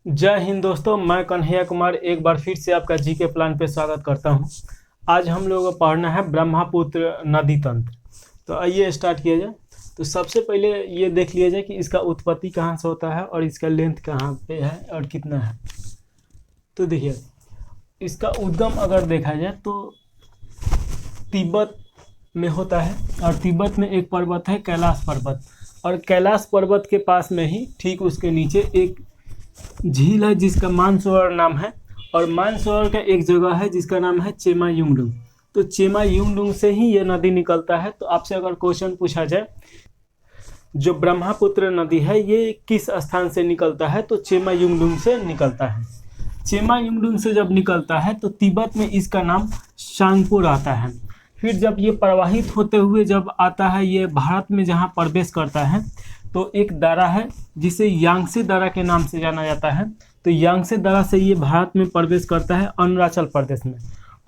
जय हिंद दोस्तों, मैं कन्हैया कुमार एक बार फिर से आपका जीके प्लान पे स्वागत करता हूं। आज हम लोगों को पढ़ना है ब्रह्मपुत्र नदी तंत्र। तो आइए स्टार्ट किया जाए। तो सबसे पहले ये देख लिया जाए कि इसका उत्पत्ति कहाँ से होता है और इसका लेंथ कहाँ पे है और कितना है। तो देखिए, इसका उद्गम अगर देखा जाए तो तिब्बत में होता है और तिब्बत में एक पर्वत है कैलाश पर्वत, और कैलाश पर्वत के पास में ही ठीक उसके नीचे एक झील है जिसका मानसरोवर नाम है, और मानसरोवर का एक जगह है जिसका नाम है चेमा युंगडुंग। तो चेमा युंगडुंग से ही ये नदी निकलता है। तो आपसे अगर क्वेश्चन पूछा जाए जो ब्रह्मपुत्र नदी है ये किस स्थान से निकलता है, तो चेमा युंगडुंग से निकलता है। चेमा युंगडुंग से जब निकलता है तो तिब्बत में इसका नाम सांगपो आता है। फिर जब ये प्रवाहित होते हुए जब आता है ये भारत में जहाँ प्रवेश करता है तो एक दर्रा है जिसे यांगसे दर्रा के नाम से जाना जाता है। तो यांगसे दर्रा से ये भारत में प्रवेश करता है अरुणाचल प्रदेश में,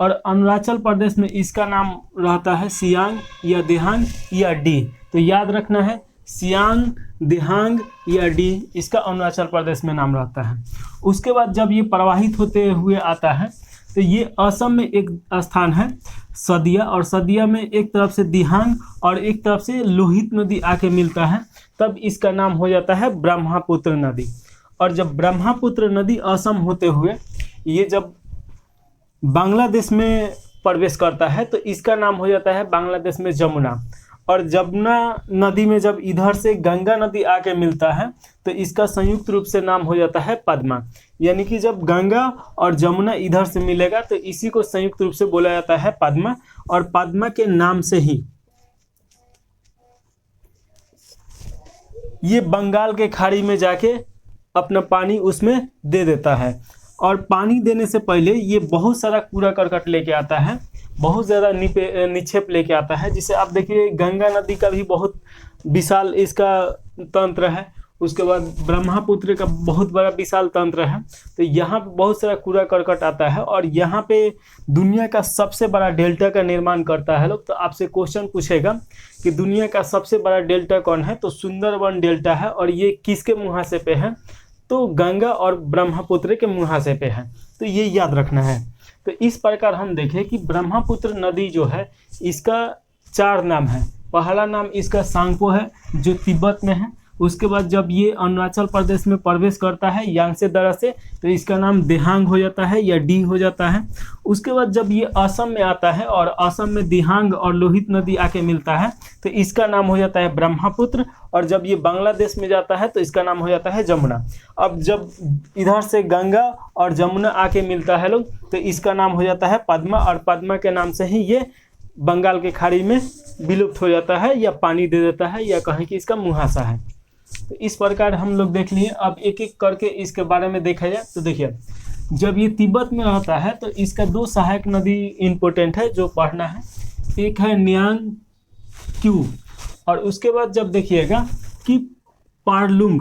और अरुणाचल प्रदेश में इसका नाम रहता है सियांग या दिहांग या डी। तो याद रखना है, सियांग, दिहांग या डी इसका अरुणाचल प्रदेश में नाम रहता है। उसके बाद जब ये प्रवाहित होते हुए आता है तो ये असम में एक स्थान है सदिया, और सदिया में एक तरफ से दिहांग और एक तरफ से लोहित नदी आके मिलता है, तब इसका नाम हो जाता है ब्रह्मपुत्र नदी। और जब ब्रह्मपुत्र नदी असम होते हुए ये जब बांग्लादेश में प्रवेश करता है तो इसका नाम हो जाता है बांग्लादेश में जमुना। और जमुना नदी में जब इधर से गंगा नदी आके मिलता है तो इसका संयुक्त रूप से नाम हो जाता है पद्मा। यानी कि जब गंगा और जमुना इधर से मिलेगा तो इसी को संयुक्त रूप से बोला जाता है पद्मा, और पद्मा के नाम से ही ये बंगाल के खाड़ी में जाके अपना पानी उसमें दे देता है। और पानी देने से पहले ये बहुत सारा कूड़ा करकट लेके आता है, बहुत ज़्यादा निक्षेप लेके आता है। जिसे आप देखिए गंगा नदी का भी बहुत विशाल इसका तंत्र है, उसके बाद ब्रह्मपुत्र का बहुत बड़ा विशाल तंत्र है। तो यहाँ पे बहुत सारा कूड़ा करकट आता है, और यहाँ पे दुनिया का सबसे बड़ा डेल्टा का निर्माण करता है लोग। तो आपसे क्वेश्चन पूछेगा कि दुनिया का सबसे बड़ा डेल्टा कौन है, तो सुंदरबन डेल्टा है, और ये किसके मुहासे पे है, तो गंगा और ब्रह्मपुत्र के मुहासे पे है। तो ये याद रखना है। तो इस प्रकार हम देखें कि ब्रह्मपुत्र नदी जो है इसका 4 नाम है। पहला नाम इसका सांगपो है जो तिब्बत में है। उसके बाद जब ये अरुणाचल प्रदेश में प्रवेश करता है यांगसे दर्रा से तो इसका नाम दिहांग हो जाता है या डी हो जाता है। उसके बाद जब ये असम में आता है और असम में दिहांग और लोहित नदी आके मिलता है तो इसका नाम हो जाता है ब्रह्मपुत्र, और जब ये बांग्लादेश में जाता है तो इसका नाम हो जाता है जमुना। अब जब इधर से गंगा और जमुना आके मिलता है लोग तो इसका नाम हो जाता है पद्मा, और पद्मा के नाम से ही ये बंगाल के खाड़ी में विलुप्त हो जाता है या पानी दे देता है, या कहें कि इसका मुहासा है। तो इस प्रकार हम लोग देख लिए। अब एक एक करके इसके बारे में देखा जाए तो देखिए, जब ये तिब्बत में रहता है तो इसका 2 सहायक नदी इम्पोर्टेंट है जो पढ़ना है। एक है न्यांग क्यू, और उसके बाद जब देखिएगा कि पारलुंग।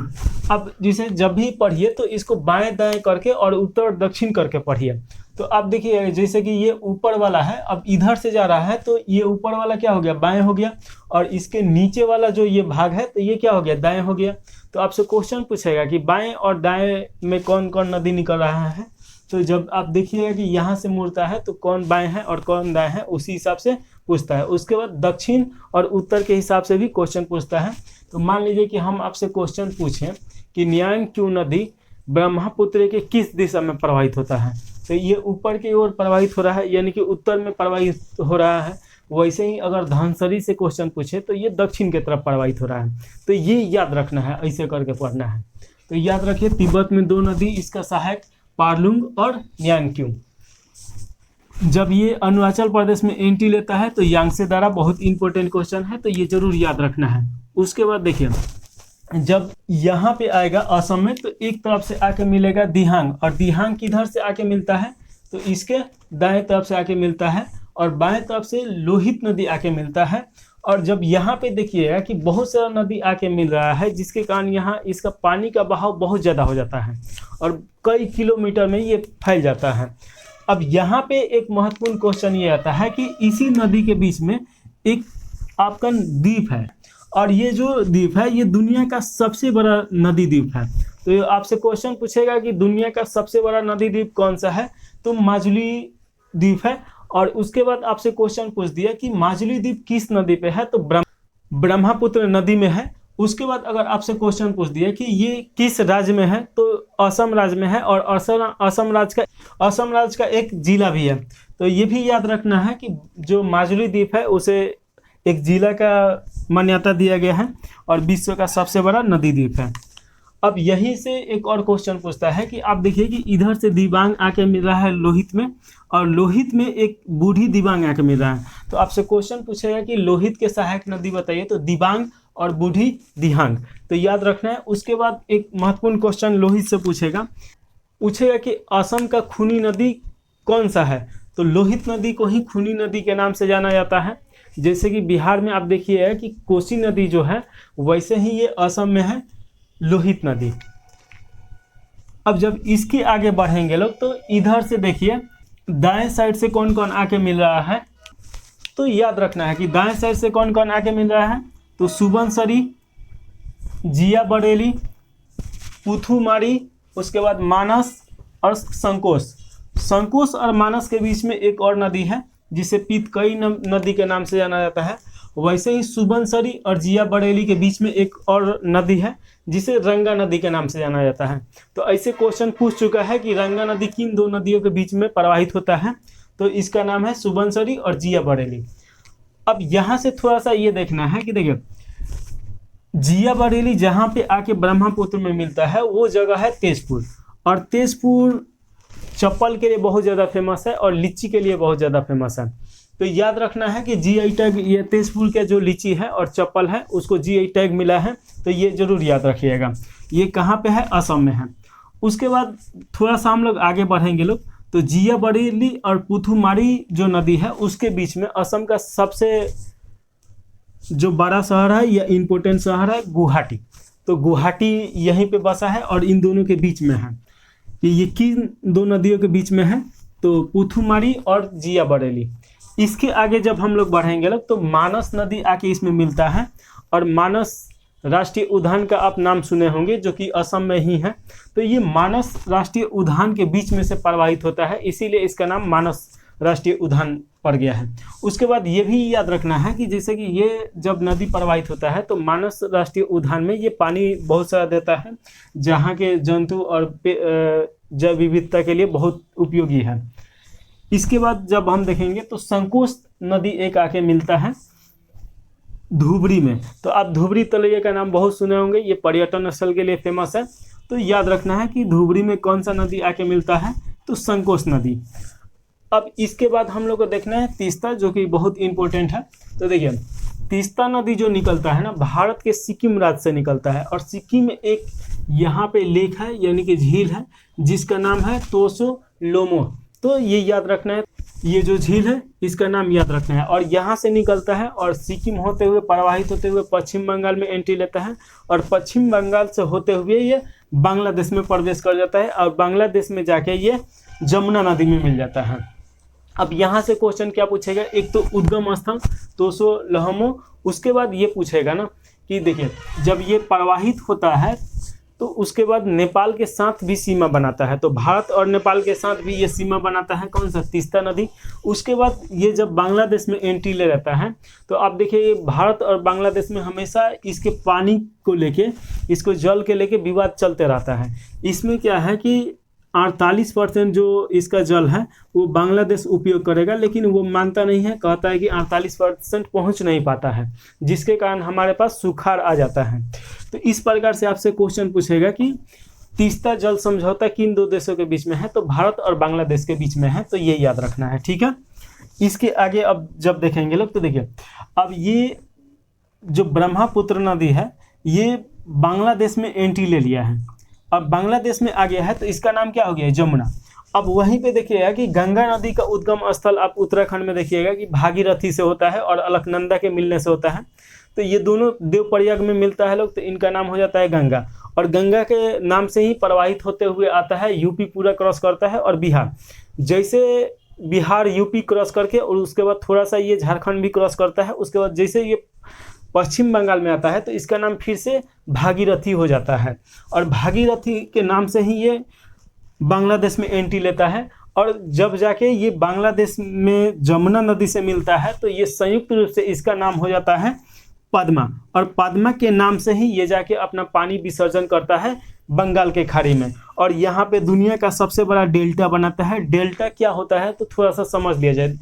अब जिसे जब भी पढ़िए तो इसको बाएं दाएं करके और उत्तर दक्षिण करके पढ़िए। तो आप देखिए जैसे कि ये ऊपर वाला है, अब इधर से जा रहा है तो ये ऊपर वाला क्या हो गया, बाएं हो गया, और इसके नीचे वाला जो ये भाग है तो ये क्या हो गया, दाएं हो गया। तो आपसे क्वेश्चन पूछेगा कि बाएं और दाएं में कौन कौन नदी निकल रहा है। तो जब आप देखिएगा कि यहाँ से मुड़ता है तो कौन बाएं है और कौन दाएं है उसी हिसाब से पूछता है। उसके बाद दक्षिण और उत्तर के हिसाब से भी क्वेश्चन पूछता है। तो मान लीजिए कि हम आपसे क्वेश्चन पूछें कि न्यांग क्यू नदी ब्रह्मपुत्र के किस दिशा में प्रवाहित होता है, तो ये ऊपर की ओर प्रवाहित हो रहा है, यानी कि उत्तर में प्रवाहित हो रहा है। वैसे ही अगर धनसरी से क्वेश्चन पूछे तो ये दक्षिण की तरफ प्रवाहित हो रहा है। तो ये याद रखना है, ऐसे करके पढ़ना है। तो याद रखिए तिब्बत में 2 नदी, इसका सहायक पारलुंग और न्यांगक्यू। जब ये अरुणाचल प्रदेश में एंट्री लेता है तो यांगसे दर्रा बहुत इंपॉर्टेंट क्वेश्चन है, तो ये जरूर याद रखना है। उसके बाद देखिए जब यहाँ पे आएगा असम में तो एक तरफ से आके मिलेगा दिहांग, और दिहांग किधर से आके मिलता है तो इसके दाएं तरफ से आके मिलता है, और बाएं तरफ से लोहित नदी आके मिलता है। और जब यहाँ पे देखिएगा कि बहुत सारा नदी आके मिल रहा है जिसके कारण यहाँ इसका पानी का बहाव बहुत ज़्यादा हो जाता है और कई किलोमीटर में ये फैल जाता है। अब यहाँ पे एक महत्वपूर्ण क्वेश्चन ये आता है कि इसी नदी के बीच में एक आपका द्वीप है, और ये जो द्वीप है ये दुनिया का सबसे बड़ा नदी द्वीप है। तो ये आपसे क्वेश्चन पूछेगा कि दुनिया का सबसे बड़ा नदी द्वीप कौन सा है, तो माजुली द्वीप है। और उसके बाद आपसे क्वेश्चन पूछ दिया कि माजुली द्वीप किस नदी पे है, तो ब्रह्मपुत्र नदी में है। उसके बाद अगर आपसे क्वेश्चन पूछ दिया कि ये किस राज्य में है, तो असम राज्य में है। और असम राज्य का एक जिला भी है। तो ये भी याद रखना है कि जो माजुली द्वीप है उसे एक जिला का मान्यता दिया गया है और विश्व का सबसे बड़ा नदी द्वीप है। अब यहीं से एक और क्वेश्चन पूछता है कि आप देखिए कि इधर से दिबांग आके मिल रहा है लोहित में, और लोहित में एक बूढ़ी दिबांग आके मिल रहा है। तो आपसे क्वेश्चन पूछेगा कि लोहित के सहायक नदी बताइए, तो दिबांग और बूढ़ी दिहांग, तो याद रखना है। उसके बाद एक महत्वपूर्ण क्वेश्चन लोहित से पूछेगा कि असम का खूनी नदी कौन सा है, तो लोहित नदी को ही खूनी नदी के नाम से जाना जाता है। जैसे कि बिहार में आप देखिए कि कोसी नदी जो है, वैसे ही ये असम में है लोहित नदी। अब जब इसके आगे बढ़ेंगे लोग, तो इधर से देखिए दाएं साइड से कौन कौन आके मिल रहा है, तो याद रखना है कि दाएं साइड से कौन कौन आके मिल रहा है, तो सुबनसरी, जिया बरेली, पुथुमारी, उसके बाद मानस और संकोश और मानस के बीच में एक और नदी है जिसे पीतकई नदी के नाम से जाना जाता है। वैसे ही सुबनसरी और जिया बरेली के बीच में एक और नदी है जिसे रंगा नदी के नाम से जाना जाता है। तो ऐसे क्वेश्चन पूछ चुका है कि रंगा नदी किन दो नदियों के बीच में प्रवाहित होता है, तो इसका नाम है सुबनसरी और जिया बरेली। अब यहाँ से थोड़ा सा ये देखना है कि देखिए जिया बरेली जहाँ पे आके ब्रह्मपुत्र में मिलता है वो जगह है तेजपुर, और तेजपुर चप्पल के लिए बहुत ज़्यादा फेमस है और लीची के लिए बहुत ज़्यादा फेमस है। तो याद रखना है कि जीआई टैग, ये तेजपुर का जो लीची है और चप्पल है उसको जीआई टैग मिला है, तो ये जरूर याद रखिएगा। ये कहाँ पे है, असम में है। उसके बाद थोड़ा सा हम लोग आगे बढ़ेंगे लोग, तो जिया बरेली और पुथुमारी जो नदी है उसके बीच में असम का सबसे जो बड़ा शहर है या इम्पोर्टेंट शहर है गुवाहाटी। तो गुवाहाटी यहीं पे बसा है और इन दोनों के बीच में है कि ये किन दो नदियों के बीच में है, तो पुथुमारी और जिया बरेली। इसके आगे जब हम लोग बढ़ेंगे लोग, तो मानस नदी आके इसमें मिलता है, और मानस राष्ट्रीय उद्यान का आप नाम सुने होंगे जो कि असम में ही है। तो ये मानस राष्ट्रीय उद्यान के बीच में से प्रवाहित होता है, इसीलिए इसका नाम मानस राष्ट्रीय उद्यान पड़ गया है। उसके बाद ये भी याद रखना है कि जैसे कि ये जब नदी प्रवाहित होता है तो मानस राष्ट्रीय उद्यान में ये पानी बहुत सारा देता है, जहाँ के जंतु और जैव विविधता के लिए बहुत उपयोगी है। इसके बाद जब हम देखेंगे तो संकोश नदी एक आके मिलता है धुबरी में। तो आप धुबरी तलैया का नाम बहुत सुने होंगे, ये पर्यटन स्थल के लिए फेमस है। तो याद रखना है कि धुबरी में कौन सा नदी आके मिलता है, तो संकोश नदी। अब इसके बाद हम लोग को देखना है तीस्ता, जो कि बहुत इंपॉर्टेंट है। तो देखिए तीस्ता नदी जो निकलता है ना, भारत के सिक्किम राज्य से निकलता है, और सिक्किम में एक यहाँ पे लेक है यानी कि झील है जिसका नाम है तोसो लोमो। तो ये याद रखना है, ये जो झील है इसका नाम याद रखना है। और यहाँ से निकलता है और सिक्किम होते हुए प्रवाहित होते हुए पश्चिम बंगाल में एंट्री लेता है, और पश्चिम बंगाल से होते हुए ये बांग्लादेश में प्रवेश कर जाता है, और बांग्लादेश में जाके ये जमुना नदी में मिल जाता है। अब यहाँ से क्वेश्चन क्या पूछेगा, एक तो उद्गम स्थल तोसो लोमो, उसके बाद ये पूछेगा ना कि देखिए जब ये प्रवाहित होता है तो उसके बाद नेपाल के साथ भी सीमा बनाता है। तो भारत और नेपाल के साथ भी ये सीमा बनाता है, कौन सा, तीस्ता नदी। उसके बाद ये जब बांग्लादेश में एंट्री ले रहता है, तो आप देखिए भारत और बांग्लादेश में हमेशा इसके पानी को लेके, इसको जल के लेके विवाद चलते रहता है। इसमें क्या है कि 48% जो इसका जल है वो बांग्लादेश उपयोग करेगा, लेकिन वो मानता नहीं है, कहता है कि 48% पहुंच नहीं पाता है, जिसके कारण हमारे पास सुखाड़ आ जाता है। तो इस प्रकार से आपसे क्वेश्चन पूछेगा कि तीस्ता जल समझौता किन दो देशों के बीच में है, तो भारत और बांग्लादेश के बीच में है। तो ये याद रखना है, ठीक है। इसके आगे अब जब देखेंगे लोग, तो देखिए अब ये जो ब्रह्मपुत्र नदी है ये बांग्लादेश में एंट्री ले लिया है, अब बांग्लादेश में आ गया है, तो इसका नाम क्या हो गया, जमुना। अब वहीं पे देखिएगा कि गंगा नदी का उद्गम स्थल आप उत्तराखंड में देखिएगा कि भागीरथी से होता है और अलकनंदा के मिलने से होता है। तो ये दोनों देवप्रयाग में मिलता है लोग, तो इनका नाम हो जाता है गंगा, और गंगा के नाम से ही प्रवाहित होते हुए आता है, यूपी पूरा क्रॉस करता है और बिहार। जैसे बिहार यूपी क्रॉस करके और उसके बाद थोड़ा सा ये झारखंड भी क्रॉस करता है, उसके बाद जैसे ये पश्चिम बंगाल में आता है तो इसका नाम फिर से भागीरथी हो जाता है, और भागीरथी के नाम से ही ये बांग्लादेश में एंट्री लेता है। और जब जाके ये बांग्लादेश में जमुना नदी से मिलता है तो ये संयुक्त रूप से इसका नाम हो जाता है पद्मा, और पद्मा के नाम से ही ये जाके अपना पानी विसर्जन करता है बंगाल के खाड़ी में, और यहाँ पे दुनिया का सबसे बड़ा डेल्टा बनाता है। डेल्टा क्या होता है तो थोड़ा सा समझ लिया जाए।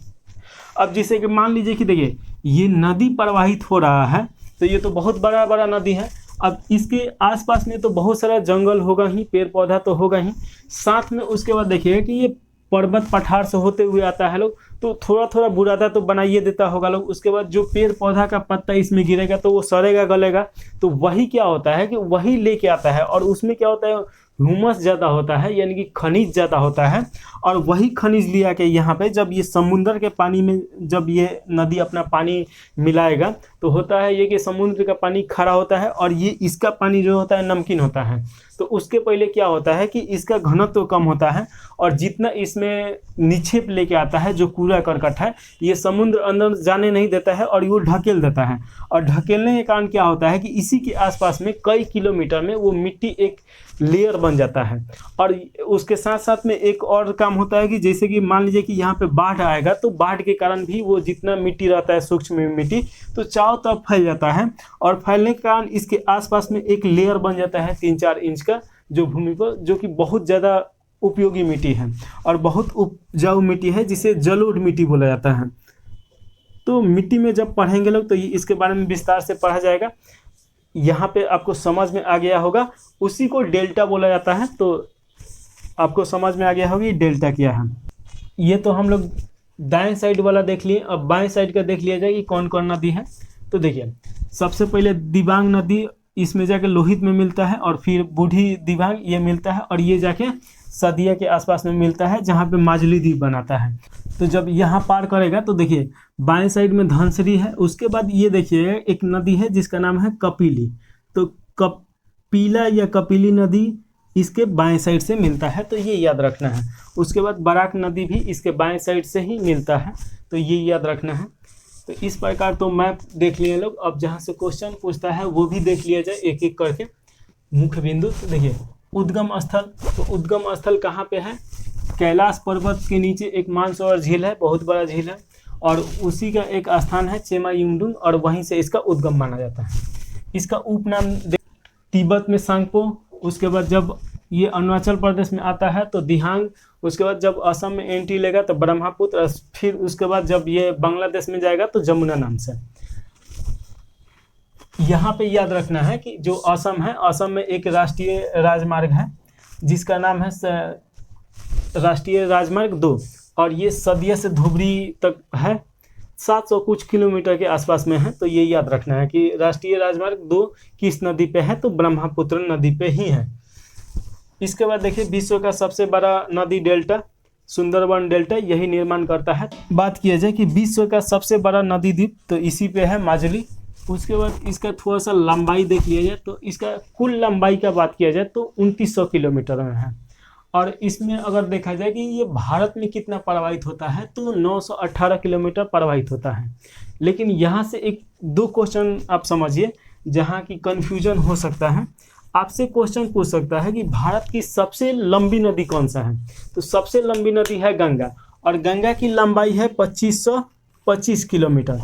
अब जैसे कि मान लीजिए कि देखिए ये नदी प्रवाहित हो रहा है, तो ये तो बहुत बड़ा बड़ा नदी है। अब इसके आसपास में तो बहुत सारा जंगल होगा ही, पेड़ पौधा तो होगा ही, साथ में उसके बाद देखिए कि ये पर्वत पठार से होते हुए आता है लोग, तो थोड़ा थोड़ा बुरादा तो बनाइए देता होगा लोग। उसके बाद जो पेड़ पौधा का पत्ता इसमें गिरेगा तो वो सड़ेगा गलेगा, तो वही क्या होता है कि वही लेके आता है, और उसमें क्या होता है ह्यूमस ज़्यादा होता है, यानी कि खनिज ज़्यादा होता है। और वही खनिज लिया के यहाँ पे जब ये समुद्र के पानी में जब ये नदी अपना पानी मिलाएगा तो होता है ये कि समुद्र का पानी खारा होता है और ये इसका पानी जो होता है नमकीन होता है। तो उसके पहले क्या होता है कि इसका घनत्व तो कम होता है, और जितना इसमें निक्षेप लेके आता है जो कूड़ा करकट है ये समुद्र अंदर जाने नहीं देता है और ये ढकेल देता है। और ढकेलने के कारण क्या होता है कि इसी के आसपास में कई किलोमीटर में वो मिट्टी एक लेयर बन जाता है। और उसके साथ साथ में एक और काम होता है कि जैसे कि मान लीजिए कि यहाँ पे बाढ़ आएगा तो बाढ़ के कारण भी वो जितना मिट्टी रहता है सूक्ष्म मिट्टी तो चारों तरफ फैल जाता है, और फैलने के कारण इसके आसपास में एक लेयर बन जाता है 3-4 इंच का जो भूमि पर, जो कि बहुत ज़्यादा उपयोगी मिट्टी है और बहुत उपजाऊ मिट्टी है जिसे जलोढ़ मिट्टी बोला जाता है। तो मिट्टी में जब पढ़ेंगे लोग तो ये इसके बारे में विस्तार से पढ़ा जाएगा। यहाँ पे आपको समझ में आ गया होगा, उसी को डेल्टा बोला जाता है। तो आपको समझ में आ गया होगा ये डेल्टा क्या है। ये तो हम लोग दाएं साइड वाला देख लिए, अब बाएं साइड का देख लिया जाए कि कौन कौन नदी है। तो देखिए सबसे पहले दिबांग नदी इसमें जाके लोहित में मिलता है, और फिर बूढ़ी दिबांग ये मिलता है, और ये जाके सदिया के आसपास में मिलता है जहाँ पे माजुली द्वीप बनाता है। तो जब यहाँ पार करेगा तो देखिए बाएं साइड में धनसिरी है, उसके बाद ये देखिए एक नदी है जिसका नाम है कपिली। तो कपिला या कपिली नदी इसके बाएं साइड से मिलता है, तो ये याद रखना है। उसके बाद बराक नदी भी इसके बाएं साइड से ही मिलता है, तो ये याद रखना है। तो इस प्रकार तो मैप देख लिए लोग। अब जहाँ से क्वेश्चन पूछता है वो भी देख लिया जाए एक एक करके। मुख्य बिंदु तो देखिए उद्गम स्थल, तो उद्गम स्थल कहाँ पे है? कैलाश पर्वत के नीचे एक मानसरोवर झील है, बहुत बड़ा झील है, और उसी का एक स्थान है चेमायुंगडुंग, और वहीं से इसका उद्गम माना जाता है। इसका उपनाम तिब्बत में सांगपो, उसके बाद जब ये अरुणाचल प्रदेश में आता है तो दिहांग, उसके बाद जब असम में एंट्री लेगा तो ब्रह्मपुत्र, फिर उसके बाद जब ये बांग्लादेश में जाएगा तो जमुना नाम से। यहाँ पे याद रखना है कि जो असम है, असम में एक राष्ट्रीय राजमार्ग है जिसका नाम है राष्ट्रीय राजमार्ग 2, और ये सदिया से धुबरी तक है, 700 कुछ किलोमीटर के आसपास में है। तो ये याद रखना है कि राष्ट्रीय राजमार्ग 2 किस नदी पे है, तो ब्रह्मपुत्र नदी पे ही है। इसके बाद देखिए विश्व का सबसे बड़ा नदी डेल्टा सुंदरबन डेल्टा यही निर्माण करता है। बात किया जाए कि विश्व का सबसे बड़ा नदी द्वीप तो इसी पे है माजुली। उसके बाद इसका थोड़ा सा लंबाई देख लिया जाए तो इसका कुल लंबाई का बात किया जाए तो 2900 किलोमीटर में है। और इसमें अगर देखा जाए कि ये भारत में कितना प्रवाहित होता है तो 918 किलोमीटर प्रवाहित होता है। लेकिन यहाँ से एक दो क्वेश्चन आप समझिए जहाँ की कन्फ्यूजन हो सकता है। आपसे क्वेश्चन पूछ सकता है कि भारत की सबसे लंबी नदी कौन सा है, तो सबसे लंबी नदी है गंगा, और गंगा की लंबाई है 2525 किलोमीटर,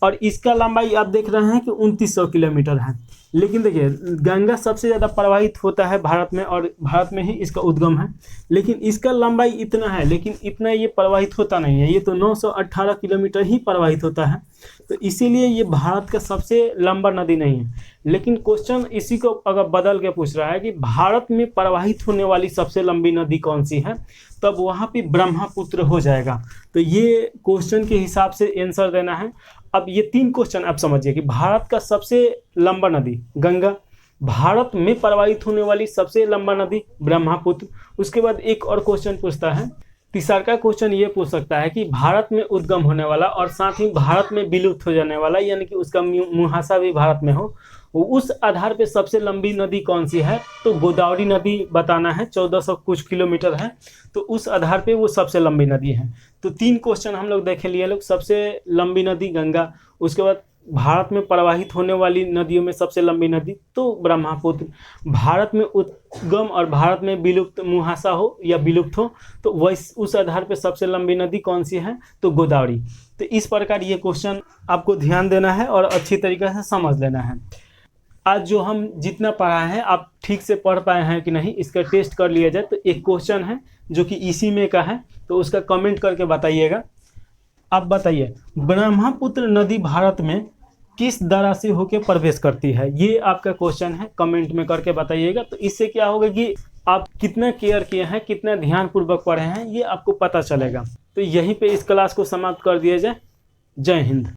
और इसका लंबाई आप देख रहे हैं कि 2900 किलोमीटर है। लेकिन देखिए गंगा सबसे ज़्यादा प्रवाहित होता है भारत में, और भारत में ही इसका उद्गम है, लेकिन इसका लंबाई इतना है, लेकिन इतना ये प्रवाहित होता नहीं है, ये तो 918 किलोमीटर ही प्रवाहित होता है। तो इसीलिए ये भारत का सबसे लंबा नदी नहीं है। लेकिन क्वेश्चन इसी को अगर बदल के पूछ रहा है कि भारत में प्रवाहित होने वाली सबसे लंबी नदी कौन सी है, तब वहाँ पे ब्रह्मपुत्र हो जाएगा। तो ये क्वेश्चन के हिसाब से आंसर देना है। अब ये 3 क्वेश्चन आप समझिए कि भारत का सबसे लंबा नदी गंगा, भारत में प्रवाहित होने वाली सबसे लंबा नदी ब्रह्मपुत्र। उसके बाद एक और क्वेश्चन पूछता है, तीसरा का क्वेश्चन ये पूछ सकता है कि भारत में उद्गम होने वाला और साथ ही भारत में विलुप्त हो जाने वाला, यानी कि उसका मुहासा भी भारत में हो, उस आधार पे सबसे लंबी नदी कौन सी है, तो गोदावरी नदी बताना है, 1400 कुछ किलोमीटर है, तो उस आधार पे वो सबसे लंबी नदी है। तो 3 क्वेश्चन हम लोग देख लिए लोग, सबसे लंबी नदी गंगा, उसके बाद भारत में प्रवाहित होने वाली नदियों में सबसे लंबी नदी तो ब्रह्मपुत्र। भारत में उद्गम और भारत में विलुप्त, मुहासा हो या विलुप्त हो, तो वैस उस आधार पे सबसे लंबी नदी कौन सी है, तो गोदावरी। तो इस प्रकार ये क्वेश्चन आपको ध्यान देना है और अच्छी तरीके से समझ लेना है। आज जो हम जितना पढ़ा है आप ठीक से पढ़ पाए हैं कि नहीं, इसका टेस्ट कर लिया जाए। तो एक क्वेश्चन है जो कि इसी में का है, तो उसका कमेंट करके बताइएगा। आप बताइए, ब्रह्मपुत्र नदी भारत में किस दरा से होकर प्रवेश करती है, ये आपका क्वेश्चन है, कमेंट में करके बताइएगा। तो इससे क्या होगा कि आप कितना केयर किए हैं, कितना ध्यानपूर्वक पढ़े हैं, ये आपको पता चलेगा। तो यहीं पे इस क्लास को समाप्त कर दिया जाए। जय हिंद।